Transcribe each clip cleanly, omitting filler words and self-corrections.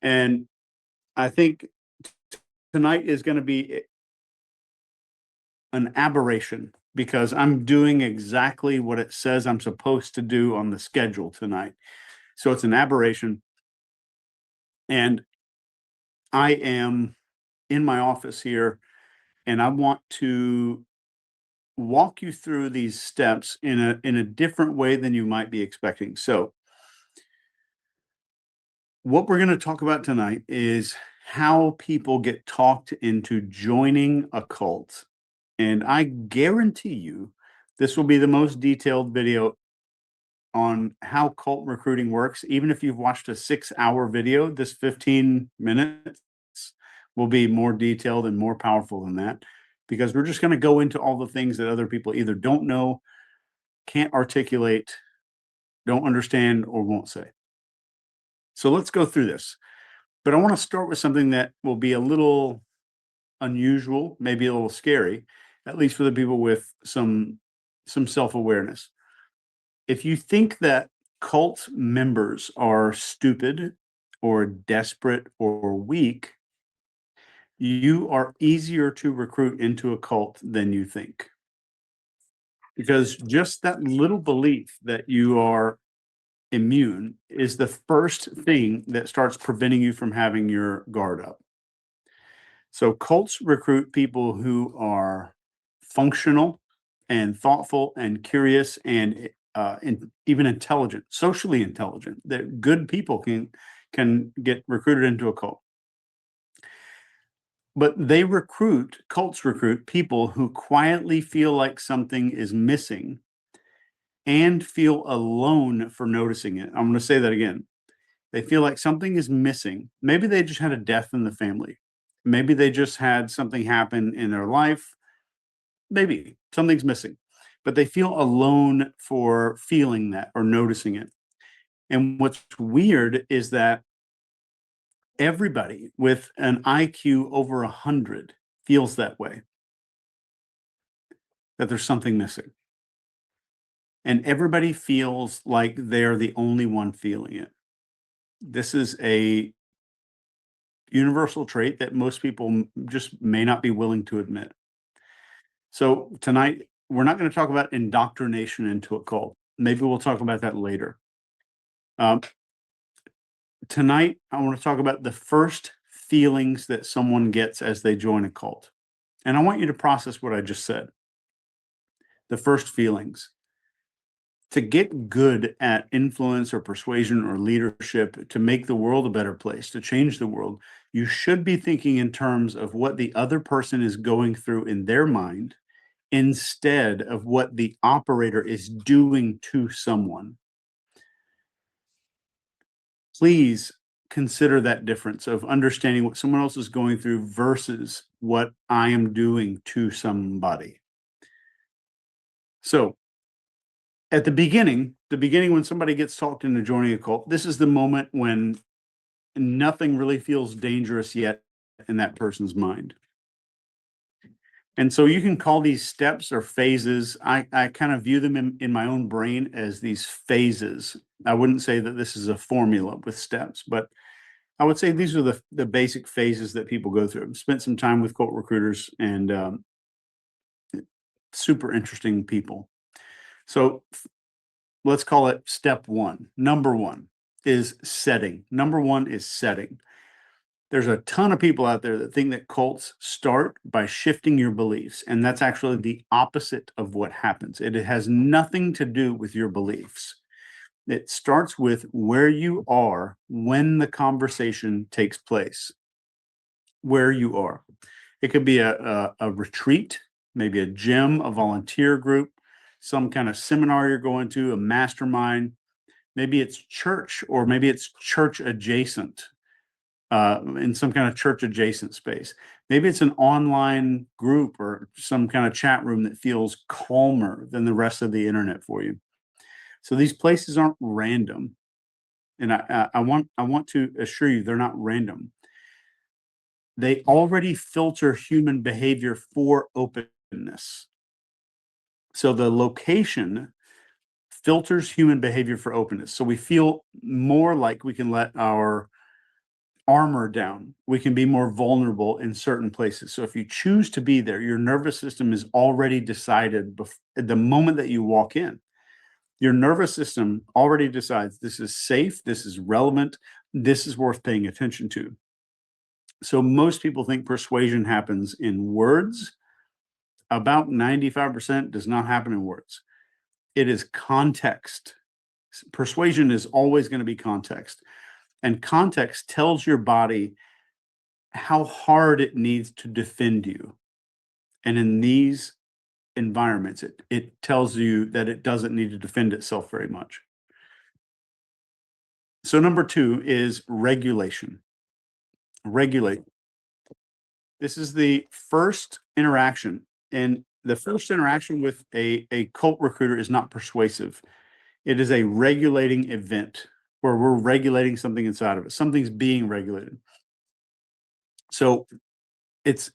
And I think tonight is going to be an aberration because I'm doing exactly what it says I'm supposed to do on the schedule tonight. So it's an aberration. And I am in my office here, and I want to walk you through these steps in a different way than you might be expecting. So, what we're going to talk about tonight is how people get talked into joining a cult. And I guarantee you, this will be the most detailed video on how cult recruiting works. Even if you've watched a 6-hour video, this 15 minutes will be more detailed and more powerful than that because we're just going to go into all the things that other people either don't know, can't articulate, don't understand, or won't say. So let's go through this. But I want to start with something that will be a little unusual, maybe a little scary, at least for the people with some self-awareness. If you think that cult members are stupid or desperate or weak, you are easier to recruit into a cult than you think. Because just that little belief that you are immune is the first thing that starts preventing you from having your guard up. So cults recruit people who are functional and thoughtful and curious and even intelligent, socially intelligent. That good people can get recruited into a cult. But cults recruit people who quietly feel like something is missing and feel alone for noticing it. I'm going to say that again. They feel like something is missing. Maybe they just had a death in the family. Maybe they just had something happen in their life. Maybe something's missing, but they feel alone for feeling that or noticing it. And what's weird is that everybody with an IQ over 100 feels that way, that there's something missing. And everybody feels like they're the only one feeling it. This is a universal trait that most people just may not be willing to admit. So tonight, we're not going to talk about indoctrination into a cult. Maybe we'll talk about that later. Um, Tonight, I want to talk about the first feelings that someone gets as they join a cult. And I want you to process what I just said. The first feelings. To get good at influence or persuasion or leadership, to make the world a better place, to change the world, you should be thinking in terms of what the other person is going through in their mind instead of what the operator is doing to someone. Please consider that difference of understanding what someone else is going through versus what I am doing to somebody. So, at the beginning when somebody gets talked into joining a cult, this is the moment when nothing really feels dangerous yet in that person's mind. And so you can call these steps or phases. I kind of view them in my own brain as these phases. I wouldn't say that this is a formula with steps, but I would say these are the basic phases that people go through. I've spent some time with cult recruiters and super interesting people. So let's call it step one. Number one is setting. Number one is setting. There's a ton of people out there that think that cults start by shifting your beliefs, and that's actually the opposite of what happens. It has nothing to do with your beliefs. It starts with where you are when the conversation takes place. Where you are. It could be a retreat, maybe a gym, a volunteer group, some kind of seminar you're going to, a mastermind. Maybe it's church, or maybe it's church adjacent, in some kind of church adjacent space. Maybe it's an online group or some kind of chat room that feels calmer than the rest of the internet for you. So these places aren't random, and I want to assure you they're not random. They already filter human behavior for openness. So the location filters human behavior for openness. So we feel more like we can let our armor down. We can be more vulnerable in certain places. So if you choose to be there, your nervous system is already decided the moment that you walk in. Your nervous system already decides this is safe, this is relevant, this is worth paying attention to. So most people think persuasion happens in words. About 95% does not happen in words. It is context. Persuasion is always going to be context. And context tells your body how hard it needs to defend you. And in these environments, it tells you that it doesn't need to defend itself very much. So number 2 is regulation. Regulate. This is the first interaction. And the first interaction with a cult recruiter is not persuasive. It is a regulating event where we're regulating something inside of it. Something's being regulated. So it's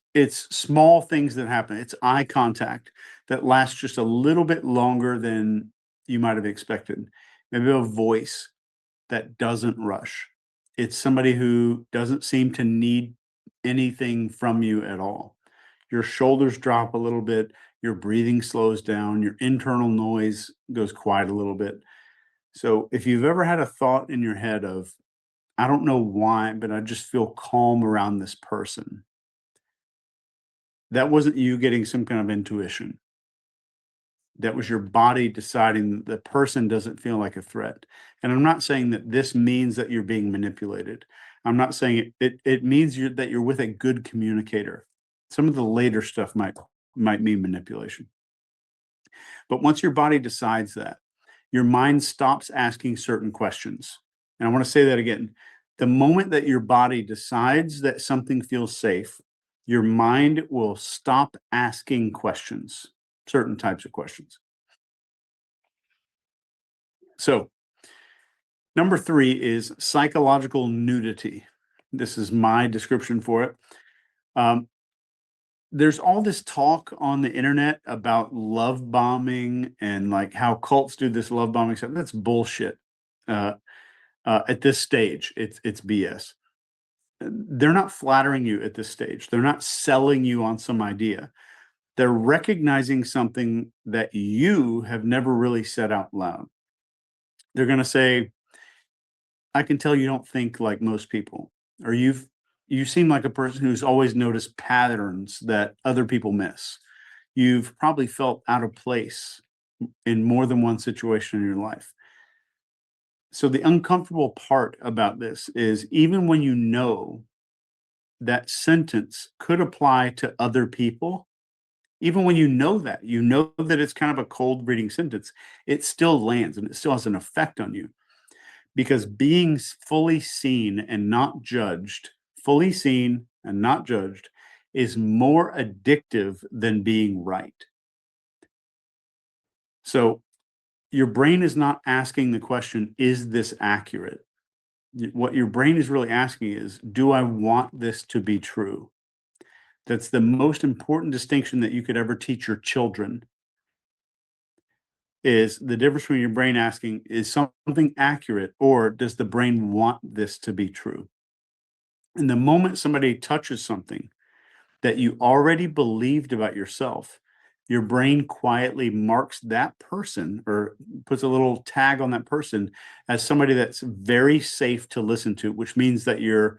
small things that happen. It's eye contact that lasts just a little bit longer than you might have expected. Maybe a voice that doesn't rush. It's somebody who doesn't seem to need anything from you at all. Your shoulders drop a little bit, your breathing slows down, your internal noise goes quiet a little bit. So if you've ever had a thought in your head of, I don't know why, but I just feel calm around this person, that wasn't you getting some kind of intuition. That was your body deciding the person doesn't feel like a threat. And I'm not saying that this means that you're being manipulated. I'm not saying it means that you're with a good communicator. Some of the later stuff might mean manipulation. But once your body decides that, your mind stops asking certain questions. And I want to say that again. The moment that your body decides that something feels safe, your mind will stop asking questions, certain types of questions. So, number 3 is psychological nudity. This is my description for it. Um, there's all this talk on the internet about love bombing and like how cults do this love bombing stuff. That's bullshit. Uh, at this stage, it's BS. They're not flattering you at this stage. They're not selling you on some idea. They're recognizing something that you have never really said out loud. They're going to say, I can tell you don't think like most people, or you seem like a person who's always noticed patterns that other people miss. You've probably felt out of place in more than one situation in your life. So the uncomfortable part about this is even when you know that sentence could apply to other people, even when you know that it's kind of a cold reading sentence, it still lands and it still has an effect on you because being fully seen and not judged, fully seen and not judged, is more addictive than being right. So your brain is not asking the question, is this accurate? What your brain is really asking is, do I want this to be true? That's the most important distinction that you could ever teach your children is the difference between your brain asking, is something accurate or does the brain want this to be true? And the moment somebody touches something that you already believed about yourself, your brain quietly marks that person or puts a little tag on that person as somebody that's very safe to listen to, which means that your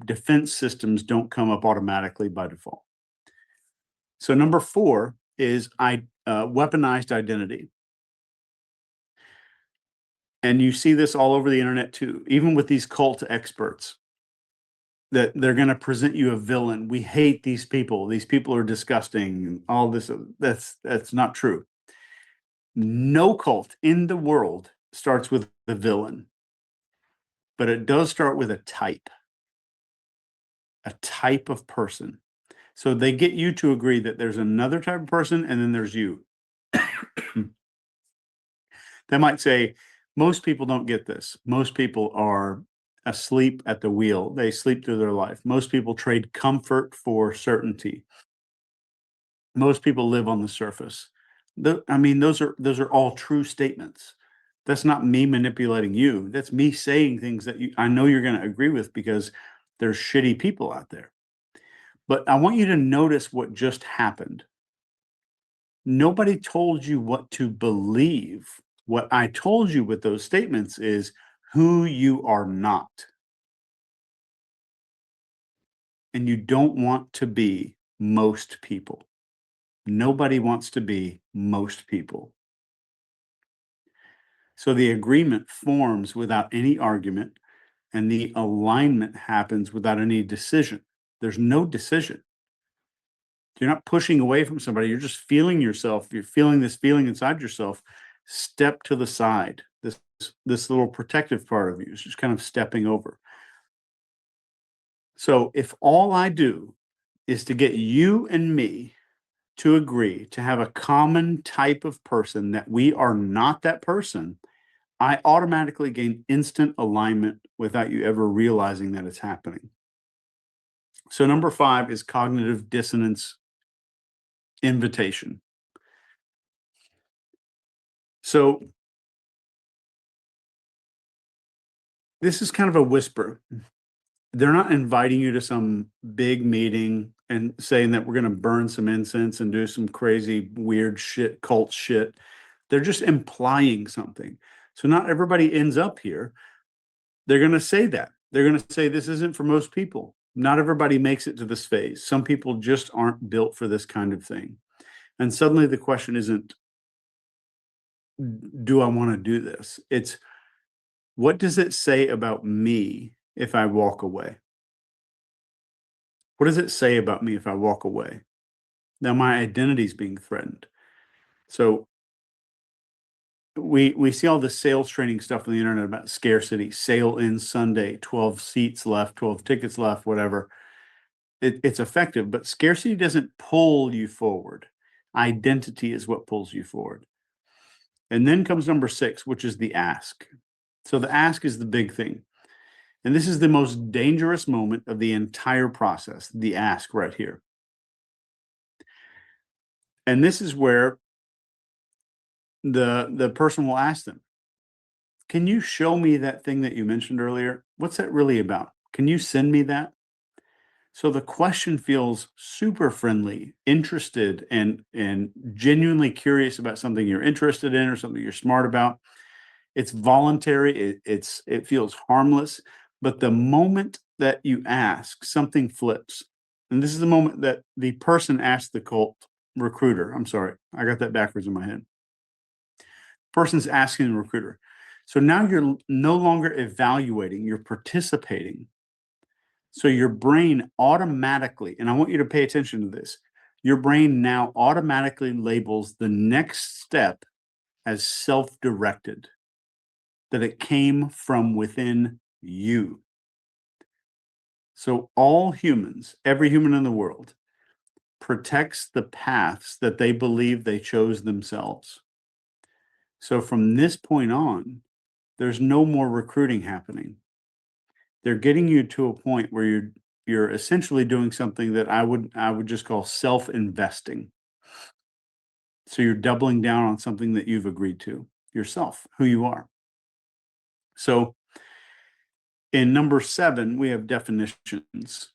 defense systems don't come up automatically by default. So number 4 is weaponized identity. And you see this all over the internet too, even with these cult experts that they're going to present you a villain. We hate these people. These people are disgusting. All this that's not true. No cult in the world starts with the villain, but it does start with a type of person. So they get you to agree that there's another type of person and then there's you. They might say, most people don't get this. Most people are asleep at the wheel. They sleep through their life. Most people trade comfort for certainty. Most people live on the surface. I mean, those are all true statements. That's not me manipulating you. That's me saying things that I know you're going to agree with because there's shitty people out there. But I want you to notice what just happened. Nobody told you what to believe. What I told you with those statements is who you are not. And you don't want to be most people. Nobody wants to be most people. So the agreement forms without any argument, and the alignment happens without any decision. There's no decision. You're not pushing away from somebody. You're just feeling yourself. You're feeling this feeling inside yourself. Step to the side. This little protective part of you is just kind of stepping over. So if all I do is to get you and me to agree to have a common type of person that we are not that person, I automatically gain instant alignment without you ever realizing that it's happening. So number 5 is cognitive dissonance invitation. So this is kind of a whisper. They're not inviting you to some big meeting and saying that we're going to burn some incense and do some crazy, weird shit, cult shit. They're just implying something. So not everybody ends up here. They're going to say that. They're going to say this isn't for most people. Not everybody makes it to this phase. Some people just aren't built for this kind of thing. And suddenly the question isn't, do I want to do this? It's, what does it say about me if I walk away? What does it say about me if I walk away? Now my identity is being threatened. So we see all this sales training stuff on the internet about scarcity, sale in Sunday, 12 seats left, 12 tickets left, whatever. It's effective, but scarcity doesn't pull you forward. Identity is what pulls you forward. And then comes number 6, which is the ask. So the ask is the big thing. And this is the most dangerous moment of the entire process, the ask right here. And this is where the person will ask them, can you show me that thing that you mentioned earlier? What's that really about? Can you send me that? So the question feels super friendly, interested, and genuinely curious about something you're interested in or something you're smart about. It's voluntary. It feels harmless. But the moment that you ask, something flips. And this is the moment that the person asked the cult recruiter. I'm sorry, I got that backwards in my head. Person's asking the recruiter. So now you're no longer evaluating, you're participating. So your brain automatically, and I want you to pay attention to this, your brain now automatically labels the next step as self-directed, that it came from within you. So all humans, every human in the world, protects the paths that they believe they chose themselves. So from this point on, there's no more recruiting happening. They're getting you to a point where you're essentially doing something that I would just call self-investing. So you're doubling down on something that you've agreed to yourself, who you are. So in number 7, we have definitions.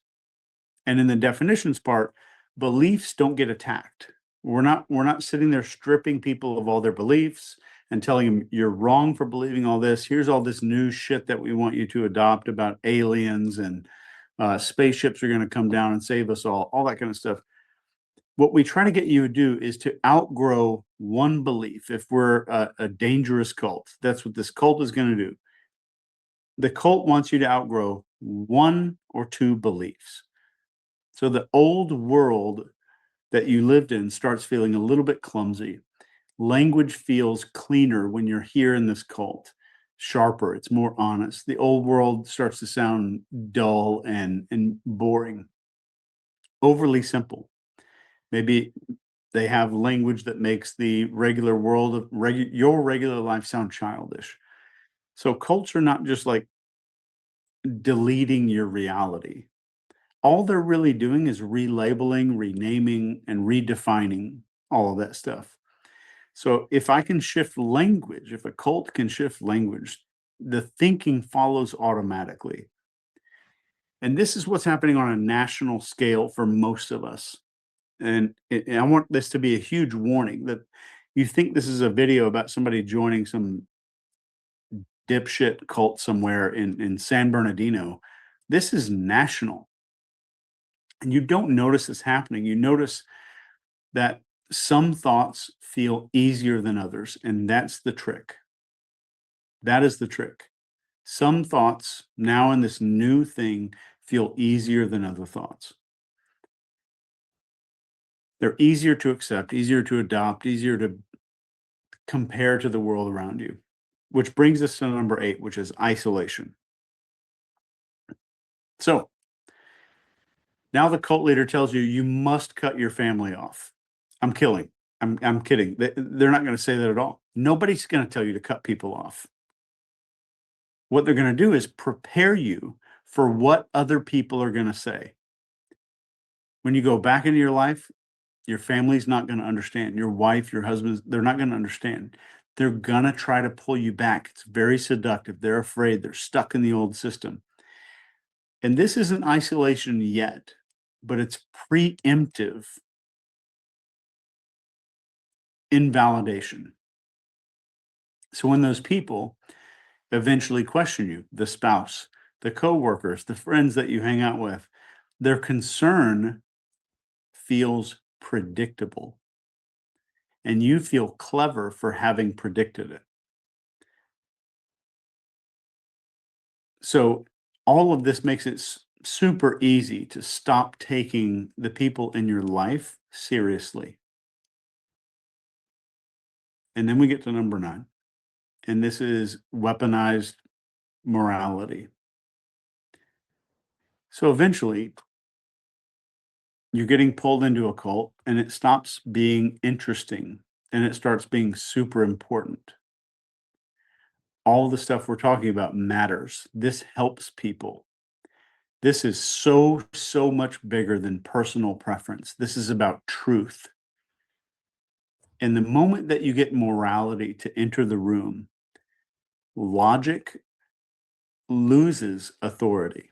And in the definitions part, beliefs don't get attacked. We're not sitting there stripping people of all their beliefs and telling them you're wrong for believing all this. Here's all this new shit that we want you to adopt about aliens and spaceships are going to come down and save us all that kind of stuff. What we try to get you to do is to outgrow one belief. If we're a dangerous cult, that's what this cult is going to do. The cult wants you to outgrow 1 or 2 beliefs. So the old world that you lived in starts feeling a little bit clumsy. Language feels cleaner when you're here in this cult, sharper, it's more honest. The old world starts to sound dull and boring, overly simple. Maybe they have language that makes the regular world of your regular life sound childish. So cults are not just like deleting your reality. All they're really doing is relabeling, renaming, and redefining all of that stuff. So if I can shift language, if a cult can shift language, the thinking follows automatically. And this is what's happening on a national scale for most of us. And I want this to be a huge warning that you think this is a video about somebody joining some dipshit cult somewhere in San Bernardino. This is national. And you don't notice this happening. You notice that some thoughts feel easier than others. And that's the trick. That is the trick. Some thoughts now in this new thing feel easier than other thoughts. They're easier to accept, easier to adopt, easier to compare to the world around you. Which brings us to number 8, which is isolation. So now the cult leader tells you you must cut your family off. I'm killing. I'm kidding. They're not going to say that at all. Nobody's going to tell you to cut people off. What they're going to do is prepare you for what other people are going to say. When you go back into your life, your family's not going to understand. Your wife, your husband, they're not going to understand. They're going to try to pull you back. It's very seductive. They're afraid. They're stuck in the old system. And this isn't isolation yet, but it's preemptive invalidation. So when those people eventually question you, the spouse, the coworkers, the friends that you hang out with, their concern feels predictable. And you feel clever for having predicted it. So all of this makes it super easy to stop taking the people in your life seriously. And then we get to number 9, and this is weaponized morality. So eventually, you're getting pulled into a cult and it stops being interesting and it starts being super important. All the stuff we're talking about matters. This helps people. This is so, so much bigger than personal preference. This is about truth. And the moment that you get morality to enter the room, logic loses authority.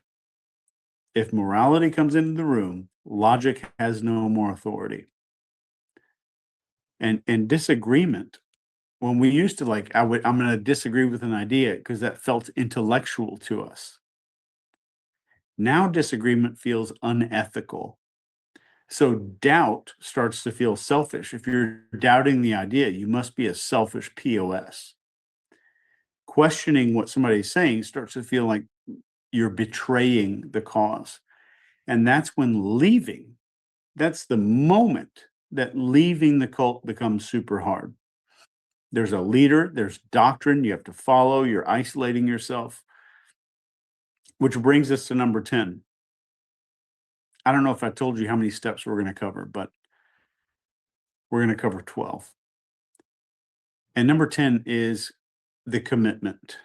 If morality comes into the room, logic has no more authority. And disagreement, when we used to I'm going to disagree with an idea because that felt intellectual to us. Now disagreement feels unethical. So doubt starts to feel selfish. If you're doubting the idea, you must be a selfish POS. Questioning what somebody's saying starts to feel like you're betraying the cause. And that's when leaving, that's the moment that leaving the cult becomes super hard. There's a leader, there's doctrine you have to follow, you're isolating yourself. Which brings us to number 10. I don't know if I told you how many steps we're going to cover, but we're going to cover 12. And number 10 is the commitment.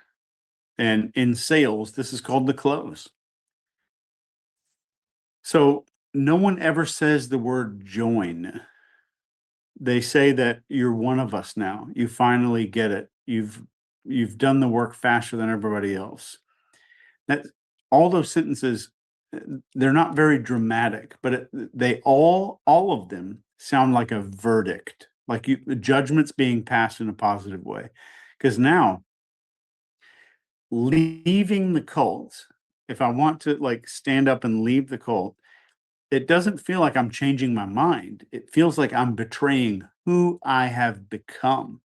And in sales, this is called the close. So no one ever says the word join. They say that you're one of us now. You finally get it. You've done the work faster than everybody else. That all those sentences, they're not very dramatic, but they all of them sound like a verdict, like the judgment's being passed in a positive way. Because now leaving the cult, if I want to stand up and leave the cult, it doesn't feel like I'm changing my mind. It feels like I'm betraying who I have become.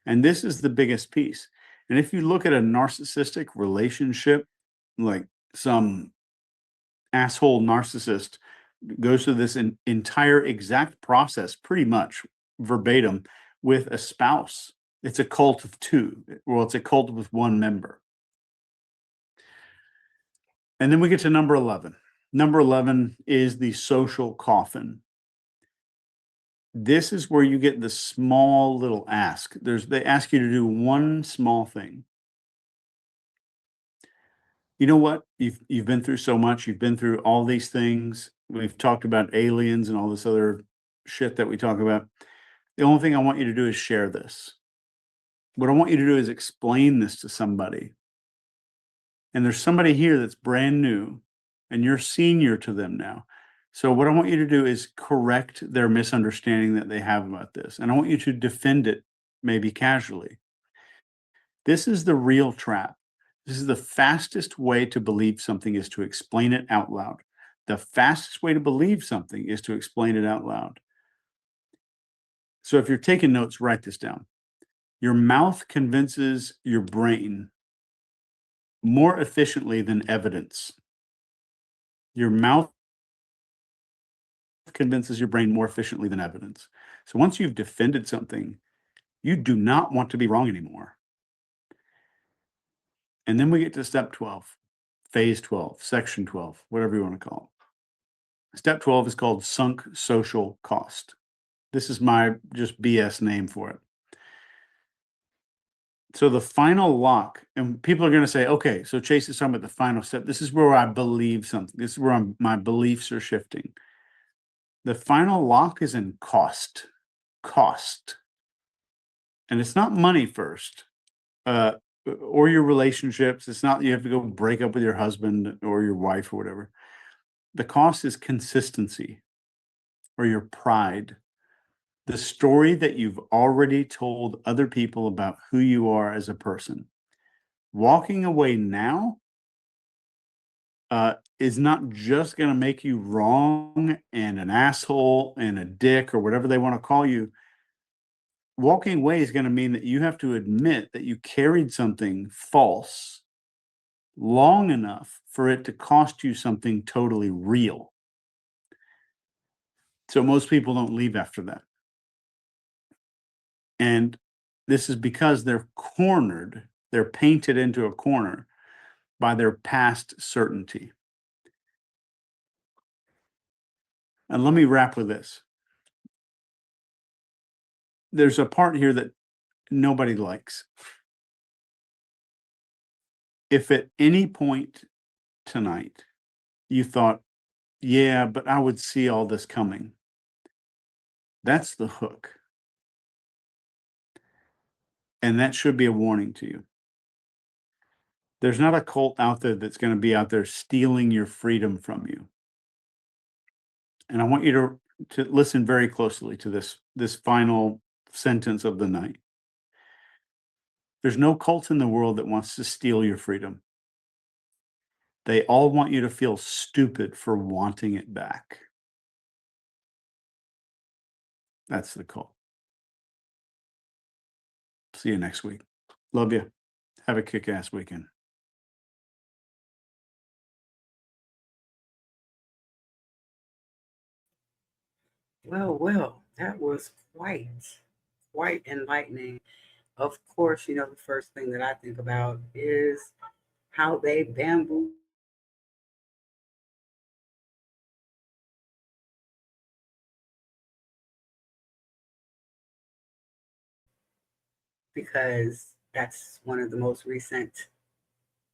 And this is the biggest piece. And if you look at a narcissistic relationship, like some asshole narcissist goes through this entire exact process, pretty much verbatim, with a spouse. It's a cult of 2. Well, it's a cult with 1 member. And then we get to number 11. Number 11 is the social coffin. This is where you get the small little ask. They ask you to do one small thing. You know what? You've been through so much. You've been through all these things. We've talked about aliens and all this other shit that we talk about. The only thing I want you to do is share this. What I want you to do is explain this to somebody. And there's somebody here that's brand new and you're senior to them now. So what I want you to do is correct their misunderstanding that they have about this. And I want you to defend it, maybe casually. This is the real trap. This is the fastest way to believe something is to explain it out loud. The fastest way to believe something is to explain it out loud. So if you're taking notes, write this down. Your mouth convinces your brain more efficiently than evidence. Your mouth convinces your brain more efficiently than evidence. So once you've defended something, you do not want to be wrong anymore. And then we get to step 12, phase 12, section 12, whatever you want to call it. Step 12 is called sunk social cost. This is my just BS name for it. So the final lock, and people are going to say, okay, so Chase is talking about the final step. This is where I believe something. This is where my beliefs are shifting. The final lock is in cost. Cost. And it's not money first, or your relationships. It's not you have to go break up with your husband or your wife or whatever. The cost is consistency or your pride. The story that you've already told other people about who you are as a person. Walking away now is not just going to make you wrong and an asshole and a dick or whatever they want to call you. Walking away is going to mean that you have to admit that you carried something false long enough for it to cost you something totally real. So most people don't leave after that. And this is because they're cornered, they're painted into a corner by their past certainty. And let me wrap with this. There's a part here that nobody likes. If at any point tonight you thought, yeah, but I would see all this coming, that's the hook. And that should be a warning to you. There's not a cult out there that's going to be out there stealing your freedom from you. And I want you to listen very closely to this final sentence of the night. There's no cult in the world that wants to steal your freedom. They all want you to feel stupid for wanting it back. That's the cult. See you next week. Love you. Have a kick-ass weekend. Well, that was quite enlightening. Of course, the first thing that I think about is how they bamboo because that's one of the most recent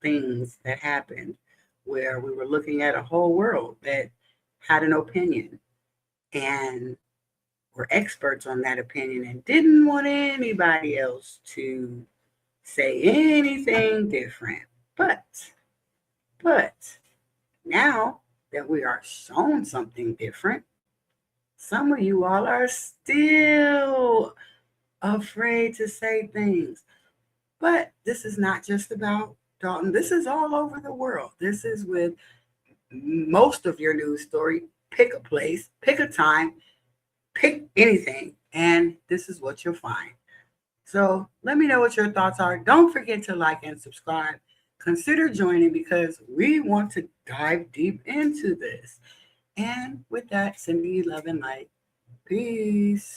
things that happened where we were looking at a whole world that had an opinion and were experts on that opinion and didn't want anybody else to say anything different. But now that we are shown something different, some of you all are still afraid to say things. But this is not just about Dalton. This is all over the world. This is with most of your news story. Pick a place, pick a time, pick anything, and this is what you'll find. So let me know what your thoughts are. Don't forget to like and subscribe. Consider joining because we want to dive deep into this. And with that, sending you love and light. Peace.